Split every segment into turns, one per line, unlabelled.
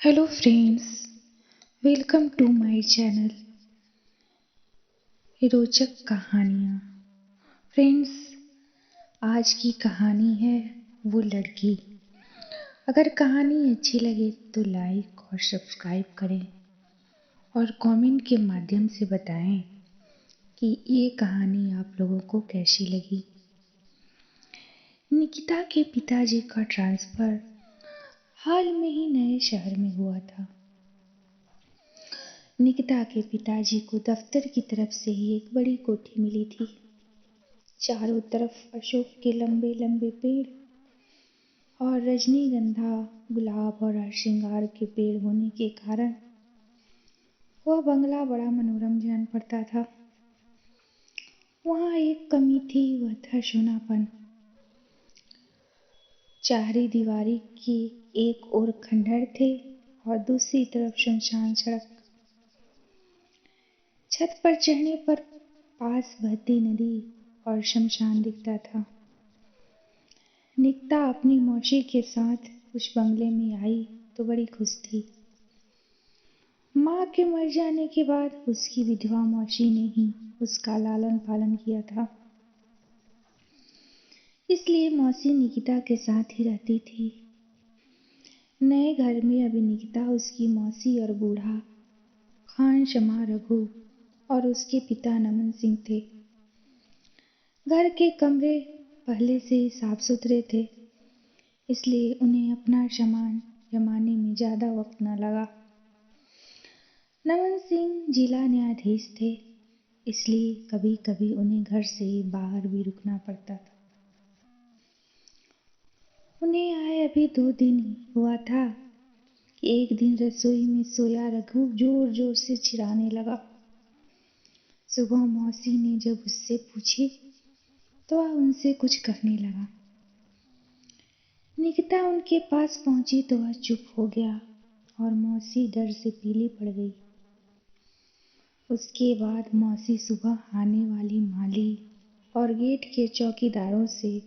Hello friends, welcome to my channel रोचक कहानियाँ। Friends, आज की कहानी है वो लड़की। अगर कहानी अच्छी लगे तो लाइक और सब्सक्राइब करें और कमेंट के माध्यम से बताएं कि ये कहानी आप लोगों को कैसी लगी। निकिता के पिताजी का ट्रांसफ़र हाल में ही नए शहर में हुआ था। निकिता के पिताजी को दफ्तर की तरफ से ही एक बड़ी कोठी मिली थी। चारों तरफ अशोक के लंबे लंबे पेड़ और रजनीगंधा, गुलाब और श्रृंगार के पेड़ होने के कारण वह बंगला बड़ा मनोरम जान पड़ता था। वहाँ एक कमी थी, वह था सोनापन। चारी दीवारी की एक ओर खंडहर थे और दूसरी तरफ सुनसान सड़क। छत पर चढ़ने पर पास बहती नदी और शमशान दिखता था। निकिता अपनी मौसी के साथ उस बंगले में आई तो बड़ी खुश थी। माँ के मर जाने के बाद उसकी विधवा मौसी ने ही उसका लालन पालन किया था, इसलिए मौसी निकिता के साथ ही रहती थी। नए घर में अभी निकिता, उसकी मौसी और बूढ़ा खान शमा रघु और उसके पिता नमन सिंह थे। घर के कमरे पहले से ही साफ सुथरे थे, इसलिए उन्हें अपना सामान जमाने में ज्यादा वक्त न लगा। नमन सिंह जिला न्यायाधीश थे, इसलिए कभी कभी उन्हें घर से बाहर भी रुकना पड़ता था। उन्हें आए अभी 2 दिन ही हुआ था कि एक दिन रसोई में सोया रघु जोर जोर से चिल्लाने लगा। सुबह मौसी ने जब उससे पूछी तो वह उनसे कुछ कहने लगा। निकिता उनके पास पहुंची तो वह चुप हो गया और मौसी डर से पीली पड़ गई। उसके बाद मौसी सुबह आने वाली माली और गेट के चौकीदारों से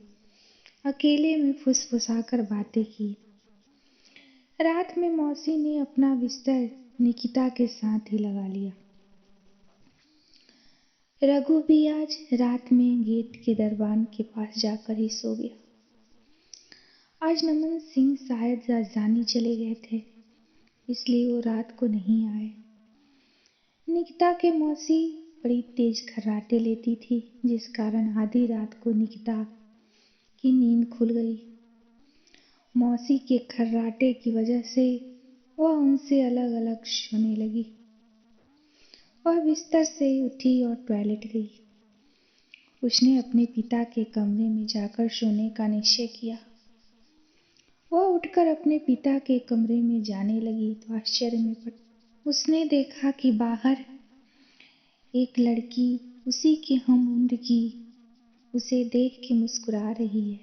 अकेले में फुसफुसाकर बातें की। रात में मौसी ने अपना बिस्तर निकिता के साथ ही लगा लिया। रघु भी आज रात में गेट के दरबान के पास जाकर ही सो गया। आज नमन सिंह शायद राजधानी चले गए थे, इसलिए वो रात को नहीं आए। निकिता के मौसी बड़ी तेज खर्राटे लेती थी, जिस कारण आधी रात को निकिता की नींद खुल गई। मौसी के खर्राटे की वजह से वह उनसे अलग अलग सोने लगी। वह बिस्तर से उठी और टॉयलेट गई। उसने अपने पिता के कमरे में जाकर सोने का निश्चय किया। वह उठकर अपने पिता के कमरे में जाने लगी तो आश्चर्य में पड़ उसने देखा कि बाहर एक लड़की उसी के हम उम्र की उसे देख के मुस्कुरा रही है।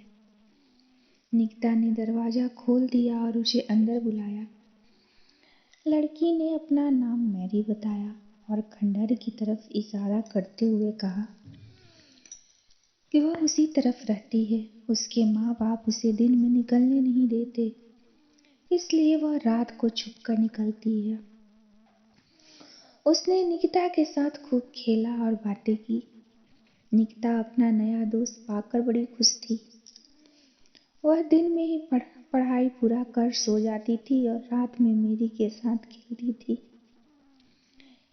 निकिता ने दरवाजा खोल दिया और उसे अंदर बुलाया। लड़की ने अपना नाम मैरी बताया और खंडहर की तरफ इशारा करते हुए कहा कि वह उसी तरफ रहती है। उसके माँ बाप उसे दिन में निकलने नहीं देते, इसलिए वह रात को छुपकर निकलती है। उसने निकिता के साथ खूब खेला और बातें की। निकिता अपना नया दोस्त पाकर बड़ी खुश थी। वह दिन में ही पढ़ाई पूरा कर सो जाती थी और रात में मैरी के साथ खेलती थी।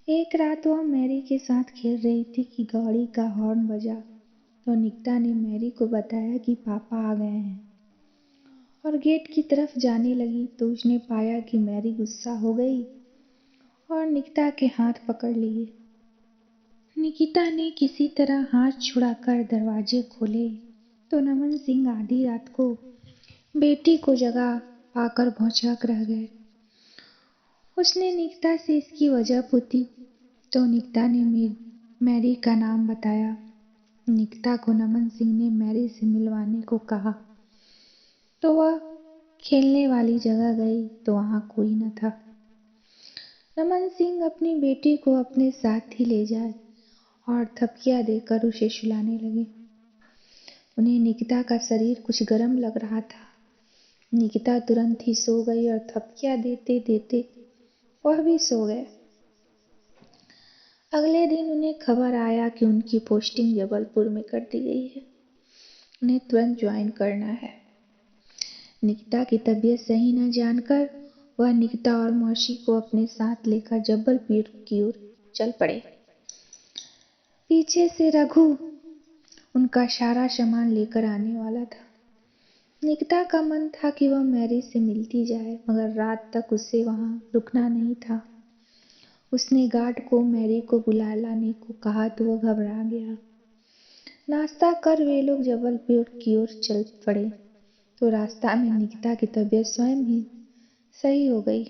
एक रात वह मैरी के साथ खेल रही थी कि गाड़ी का हॉर्न बजा तो निकिता ने मैरी को बताया कि पापा आ गए हैं और गेट की तरफ जाने लगी तो उसने पाया कि मैरी गुस्सा हो गई और निकिता के हाथ पकड़ लिए। निकिता ने किसी तरह हाथ छुड़ाकर दरवाजे खोले तो नमन सिंह आधी रात को बेटी को जगा पाकर भौंचक रह गए। उसने निकिता से इसकी वजह पूछी तो निकिता ने मैरी का नाम बताया। निकिता को नमन सिंह ने मैरी से मिलवाने को कहा तो वह खेलने वाली जगह गई तो वहां कोई न था। नमन सिंह अपनी बेटी को अपने साथ ही ले जाए और थपकियां देकर उसे सुलाने लगे। उन्हें निकिता का शरीर कुछ गर्म लग रहा था, निकिता तुरंत ही सो गई और थपकियां देते देते वह भी सो गए। अगले दिन उन्हें खबर आया कि उनकी पोस्टिंग जबलपुर में कर दी गई है। उन्हें तुरंत ज्वाइन करना है। निकिता की तबीयत सही न जानकर वह निकिता और मौसी को अपने साथ लेकर जबलपुर की ओर चल पड़े। पीछे से रघु उनका सारा सामान लेकर आने वाला था। निकिता का मन था कि वह मैरी से मिलती जाए, मगर रात तक उसे वहां रुकना नहीं था। उसने गार्ड को मैरी को बुला लाने को कहा तो वह घबरा गया। नाश्ता कर वे लोग जबलपुर की ओर चल पड़े तो रास्ता में निकिता की तबीयत स्वयं ही सही हो गई।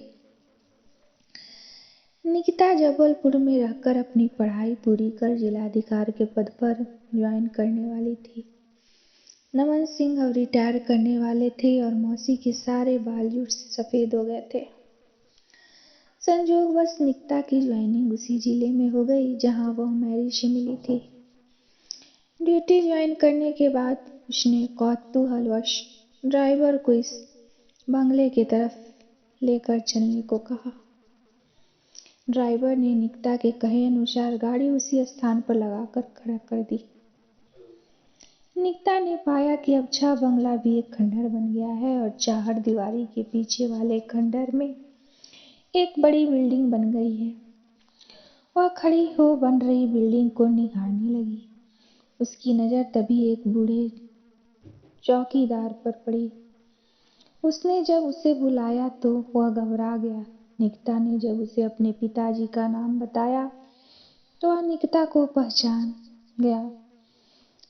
निकिता जबलपुर में रहकर अपनी पढ़ाई पूरी कर जिलाधिकारी के पद पर ज्वाइन करने वाली थी। नमन सिंह अब रिटायर करने वाले थे और मौसी के सारे बाल जुड़ सफेद हो गए थे। संयोगवश निकिता की ज्वाइनिंग उसी जिले में हो गई जहां वह मैरी से मिली थी। ड्यूटी ज्वाइन करने के बाद उसने कौतूहलवश ड्राइवर को इस बंगले की तरफ लेकर चलने को कहा। ड्राइवर ने निकिता के कहे अनुसार गाड़ी उसी स्थान पर लगाकर खड़ा कर दी। निकिता ने पाया कि अब 6 बंगला भी एक खंडहर बन गया है और 4 दीवारी के पीछे वाले खंडहर में एक बड़ी बिल्डिंग बन गई है। वह खड़ी हो बन रही बिल्डिंग को निहारने लगी। उसकी नजर तभी एक बूढ़े चौकीदार पर पड़ी। उसने जब उसे बुलाया तो वह घबरा गया। निकिता ने जब उसे अपने पिताजी का नाम बताया तो वह निकिता को पहचान गया।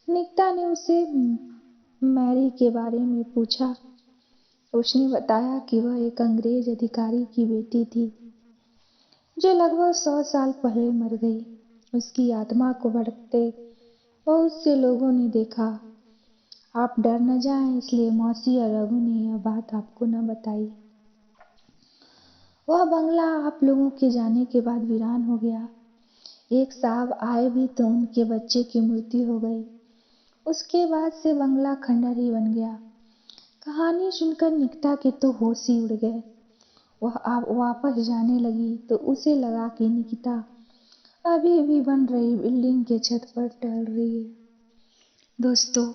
निकिता ने उसे मैरी के बारे में पूछा। उसने बताया कि वह एक अंग्रेज अधिकारी की बेटी थी जो लगभग 100 साल पहले मर गई। उसकी आत्मा को भटकते बहुत से लोगों ने देखा। आप डर न जाएं, इसलिए मौसी और रघु ने यह बात आपको न बताई। वह बंगला आप लोगों के जाने के बाद वीरान हो गया। एक साहब आए भी तो उनके बच्चे की मृत्यु हो गई। उसके बाद से बंगला खंडहर ही बन गया। कहानी सुनकर निकिता के तो होश ही उड़ गए। वह आप वापस जाने लगी तो उसे लगा कि निकिता अभी भी बन रही बिल्डिंग के छत पर टहल रही है। दोस्तों,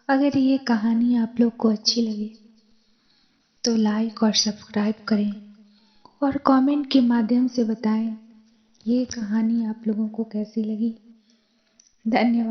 अगर ये कहानी आप लोग को अच्छी लगे तो लाइक और सब्सक्राइब करें और कमेंट के माध्यम से बताएं ये कहानी आप लोगों को कैसी लगी। धन्यवाद।